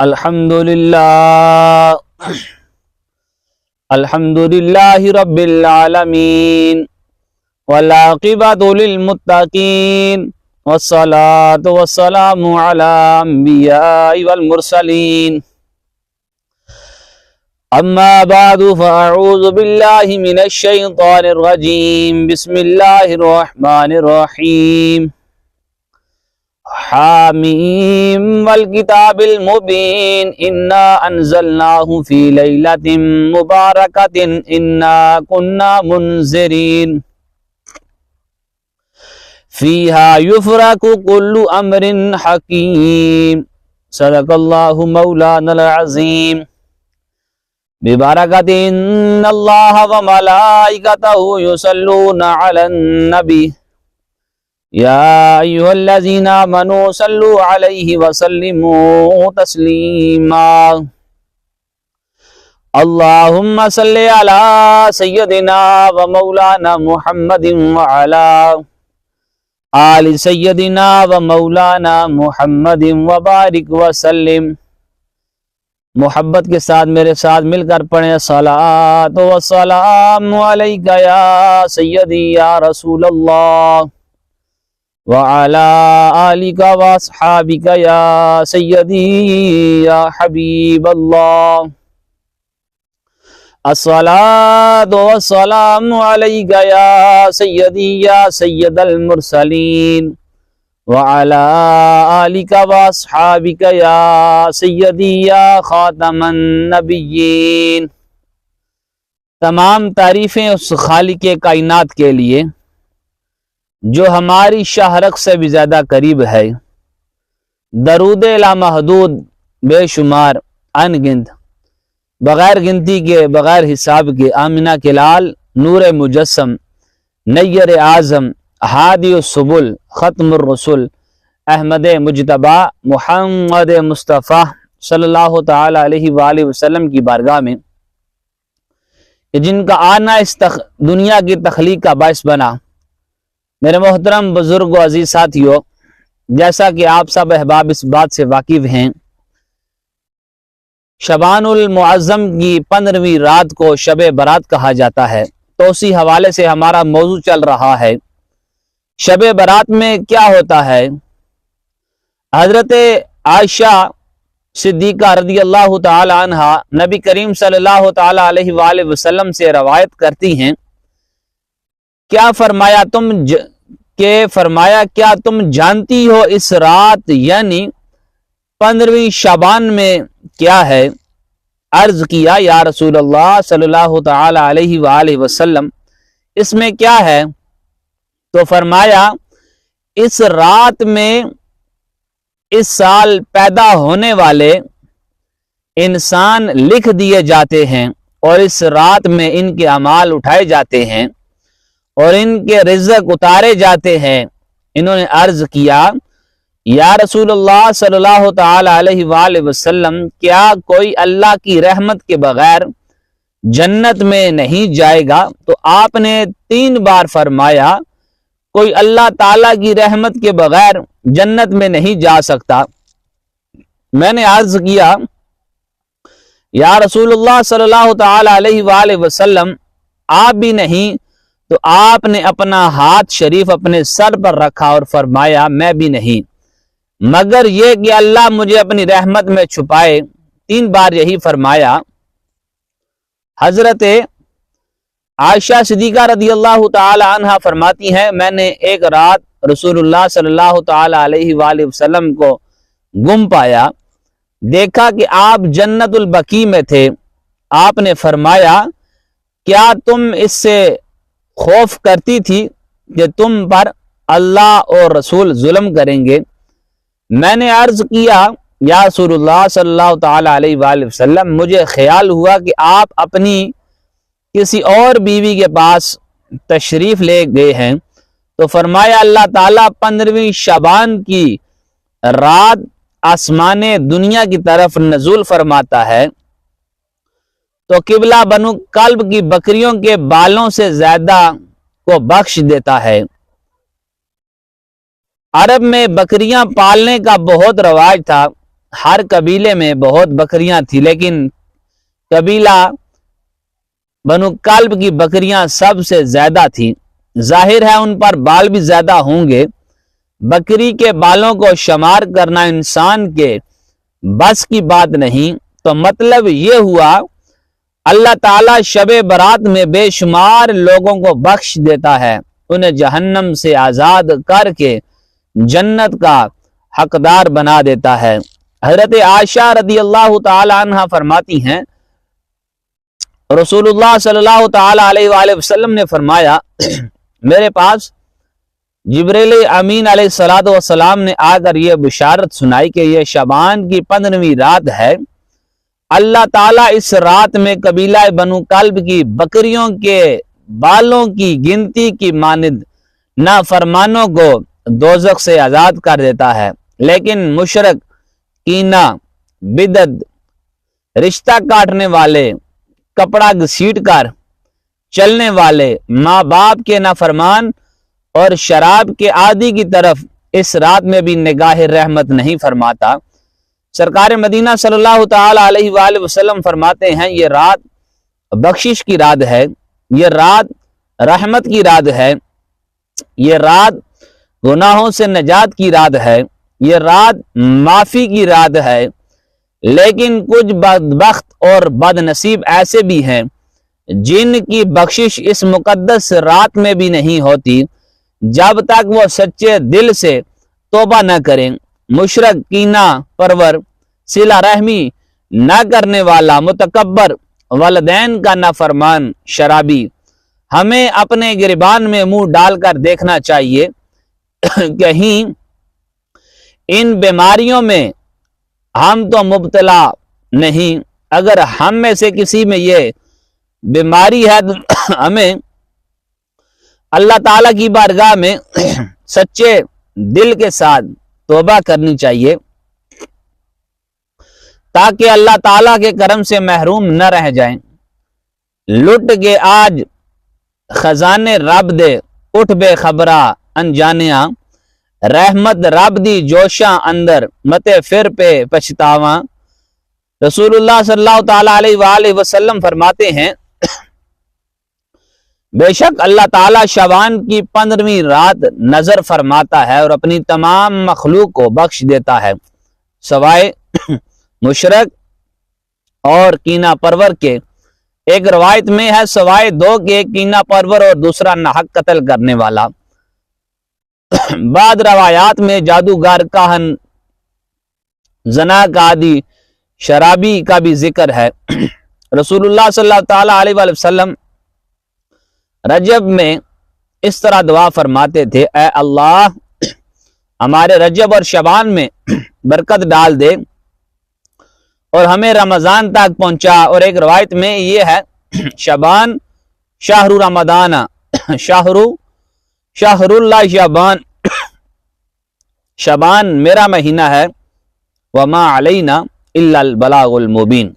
الحمدللہ رب العالمین والعاقبۃ للمتقین والصلاة والسلام علی الانبیاء والمرسلین اما بعد فاعوذ باللہ من الشیطان الرجیم بسم اللہ الرحمن الرحیم حامیم والکتاب المبین انا انزلناہ فی لیلۃ مبارکۃ انا کنا منذرین فیہا یفرق کل امر حکیم صدق اللہ مولانا العظیم ببرکۃ ان اللہ وملائکتہ یصلون علی النبی یا ایھا الذین آمنوا صلوا علیہ وسلموا تسلیما اللہم صلی علی سیدنا ومولانا محمد وعلی آل سیدنا ومولانا محمد وبارک وسلم۔ محبت کے ساتھ میرے ساتھ مل کر پڑھیں الصلاۃ والسلام علیک یا سیدی یا رسول اللہ وعلی آلک واصحابک یا سیدی یا حبیب اللہ۔ الصلاۃ والسلام علیک یا سیدی یا سید المرسلین وعلی آلک واصحابک یا سیدی یا خاتم النبیین۔ تمام تعریفیں اس خالق کائنات کے لیے جو ہماری شاہ رخ سے بھی زیادہ قریب ہے، درود لامحدود بے شمار ان گنت بغیر گنتی کے بغیر حساب کے آمنہ کے لال نور مجسم نیر اعظم ہادی السبل ختم الرسل احمد مجتبی محمد مصطفیٰ صلی اللہ تعالی علیہ وآلہ وسلم کی بارگاہ میں کہ جن کا آنا اس دنیا کی تخلیق کا باعث بنا۔ میرے محترم بزرگ و عزیز ساتھیو، جیسا کہ آپ سب احباب اس بات سے واقف ہیں، شبان المعظم کی 15ویں رات کو شب برات کہا جاتا ہے، تو اسی حوالے سے ہمارا موضوع چل رہا ہے۔ شب برات میں کیا ہوتا ہے؟ حضرت عائشہ صدیقہ رضی اللہ تعالی عنہ نبی کریم صلی اللہ تعالی علیہ وآلہ وسلم سے روایت کرتی ہیں، کیا فرمایا کیا تم جانتی ہو اس رات یعنی 15ویں شعبان میں کیا ہے؟ عرض کیا یا رسول اللہ صلی اللہ تعالی علیہ وآلہ وسلم اس میں کیا ہے؟ تو فرمایا اس رات میں اس سال پیدا ہونے والے انسان لکھ دیے جاتے ہیں اور اس رات میں ان کے اعمال اٹھائے جاتے ہیں اور ان کے رزق اتارے جاتے ہیں۔ انہوں نے عرض کیا یا رسول اللہ صلی اللہ تعالی علیہ وآلہ وسلم کیا کوئی اللہ کی رحمت کے بغیر جنت میں نہیں جائے گا؟ تو آپ نے 3 بار فرمایا کوئی اللہ تعالیٰ کی رحمت کے بغیر جنت میں نہیں جا سکتا۔ میں نے عرض کیا یا رسول اللہ صلی اللہ تعالی علیہ وآلہ وسلم آپ بھی نہیں؟ تو آپ نے اپنا ہاتھ شریف اپنے سر پر رکھا اور فرمایا میں بھی نہیں، مگر یہ کہ اللہ مجھے اپنی رحمت میں چھپائے۔ 3 بار یہی فرمایا۔ حضرت عائشہ صدیقہ رضی اللہ تعالی عنہ فرماتی ہیں میں نے ایک رات رسول اللہ صلی اللہ تعالی علیہ وآلہ وسلم کو گم پایا، دیکھا کہ آپ جنت البقیع میں تھے۔ آپ نے فرمایا کیا تم اس سے خوف کرتی تھی کہ تم پر اللہ اور رسول ظلم کریں گے؟ میں نے عرض کیا یا رسول اللہ صلی اللہ تعالی علیہ وآلہ وسلم مجھے خیال ہوا کہ آپ اپنی کسی اور بیوی کے پاس تشریف لے گئے ہیں۔ تو فرمایا اللہ تعالیٰ 15ویں شعبان کی رات آسمان دنیا کی طرف نزول فرماتا ہے تو قبلہ بنو کلب کی بکریوں کے بالوں سے زیادہ کو بخش دیتا ہے۔ عرب میں بکریاں پالنے کا بہت رواج تھا۔ ہر قبیلے میں بہت بکریاں تھیں، لیکن قبیلہ بنو کلب کی بکریاں سب سے زیادہ تھیں۔ ظاہر ہے ان پر بال بھی زیادہ ہوں گے۔ بکری کے بالوں کو شمار کرنا انسان کے بس کی بات نہیں، تو مطلب یہ ہوا اللہ تعالیٰ شب برات میں بے شمار لوگوں کو بخش دیتا ہے، انہیں جہنم سے آزاد کر کے جنت کا حقدار بنا دیتا ہے۔ حضرت عائشہ رضی اللہ تعالی عنہ فرماتی ہیں، رسول اللہ صلی اللہ تعالی علیہ وآلہ وسلم نے فرمایا، میرے پاس جبریل امین علیہ السلام نے آ کر یہ بشارت سنائی کہ یہ شعبان کی 15ویں رات ہے، اللہ تعالیٰ اس رات میں قبیلہ بنو کلب کی بکریوں کے بالوں کی گنتی کی مانند نافرمانوں کو دوزخ سے آزاد کر دیتا ہے، لیکن مشرک، کینہ، بدعت، رشتہ کاٹنے والے، کپڑا گھسیٹ کر چلنے والے، ماں باپ کے نافرمان اور شراب کے عادی کی طرف اس رات میں بھی نگاہ رحمت نہیں فرماتا۔ سرکار مدینہ صلی اللہ تعالی علیہ وآلہ وسلم فرماتے ہیں، یہ رات بخشش کی رات ہے، یہ رات رحمت کی رات ہے، یہ رات گناہوں سے نجات کی رات ہے، یہ رات معافی کی رات ہے، لیکن کچھ بدبخت اور بد نصیب ایسے بھی ہیں جن کی بخشش اس مقدس رات میں بھی نہیں ہوتی جب تک وہ سچے دل سے توبہ نہ کریں۔ مشرک، کینہ پرور، صلہ رحمی نہ کرنے والا، متکبر، والدین کا نافرمان، شرابی، ہمیں اپنے گریبان میں منہ ڈال کر دیکھنا چاہیے کہیں ان بیماریوں میں ہم تو مبتلا نہیں۔ اگر ہم میں سے کسی میں یہ بیماری ہے تو ہمیں اللہ تعالیٰ کی بارگاہ میں سچے دل کے ساتھ توبہ کرنی چاہیے تاکہ اللہ تعالیٰ کے کرم سے محروم نہ رہ جائیں۔ لٹ کے آج خزانے رب دے، اٹھ بے خبرا انجانیاں، رحمت رب دی جوشاں اندر، متے پھر پہ پچھتاواں۔ رسول اللہ صلی اللہ تعالی علیہ وآلہ وسلم فرماتے ہیں، بے شک اللہ تعالیٰ شعبان کی 15ویں رات نظر فرماتا ہے اور اپنی تمام مخلوق کو بخش دیتا ہے سوائے مشرک اور کینہ پرور کے۔ ایک روایت میں ہے سوائے دو کے، ایک کینہ پرور اور دوسرا ناحق قتل کرنے والا۔ بعد روایات میں جادوگر، کاہن، زنا کا عادی، شرابی کا بھی ذکر ہے۔ رسول اللہ صلی اللہ تعالی علیہ وآلہ وسلم رجب میں اس طرح دعا فرماتے تھے، اے اللہ ہمارے رجب اور شعبان میں برکت ڈال دے اور ہمیں رمضان تک پہنچا۔ اور ایک روایت میں یہ ہے، شعبان شہر رمضان، شہر اللہ شعبان، شعبان میرا مہینہ ہے، وما علینا الا البلاغ المبین۔